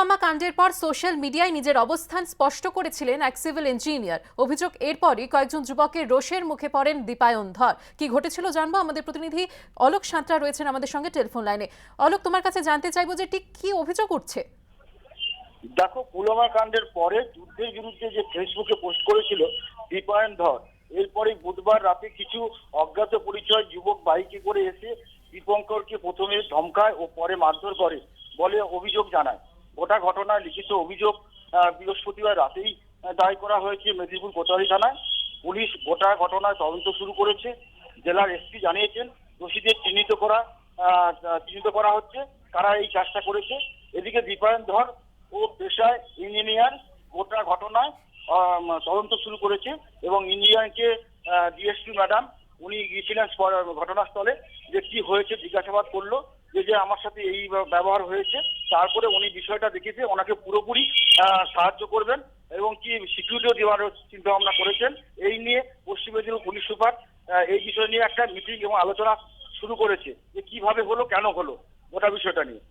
পুলওয়ামা কাণ্ডের পর সোশ্যাল মিডিয়ায় নিজের অবস্থান স্পষ্ট করেছিলেন এক সিভিল ইঞ্জিনিয়ার। অভিযোগ এরপরই কয়েকজন যুবকের রোষের মুখে পড়েন দীপায়ন ধর। কি ঘটেছিল জানবো, আমাদের প্রতিনিধি অলোক সাঁতরা রয়েছেন আমাদের সঙ্গে টেলিফোন লাইনে। অলোক, তোমার কাছে জানতে চাইবো যে ঠিক কি অভিযোগ উঠছে। দেখো, পুলওয়ামা কাণ্ডের পরে যুদ্ধের বিরুদ্ধে যে ফেসবুকে পোস্ট করেছিল দীপায়ন ধর, এরপরে বুধবার রাতে কিছু অজ্ঞাত পরিচয় যুবক বাইকে করে এসে দীপঙ্করকে প্রথমে ধমকায় ও পরে মারধর করে বলে অভিযোগ জানায়। গোটা ঘটনায় লিখিত অভিযোগ বৃহস্পতিবার রাতেই দায়ের করা হয়েছে মেদিনীপুর কোতোয়ালি থানায়। পুলিশ গোটা ঘটনায় তদন্ত শুরু করেছে। জেলার এসপি জানিয়েছেন দোষীদের চিহ্নিত করা হচ্ছে, কারা এই কাজটা করেছে। এদিকে দীপায়ন ধর ও পেশায় ইঞ্জিনিয়ার, গোটা ঘটনায় তদন্ত শুরু করেছে এবং ইঞ্জিনিয়ারকে ডিএসপি ম্যাডাম উনি গিয়েছিলেন ঘটনাস্থলে, যে কি হয়েছে জিজ্ঞাসাবাদ করলো, যে আমার সাথে এই ব্যবহার হয়েছে। তারপরে উনি বিষয়টা দেখেছে, ওনাকে পুরোপুরি সাহায্য করবেন এবং কি সিকিউরিটিও দেওয়ার চিন্তা ভাবনা করেছেন। এই নিয়ে পশ্চিম মেদিনীপুর পুলিশ সুপার এই বিষয় নিয়ে একটা মিটিং এবং আলোচনা শুরু করেছে যে কিভাবে হলো, কেন হলো, গোটা বিষয়টা নিয়ে।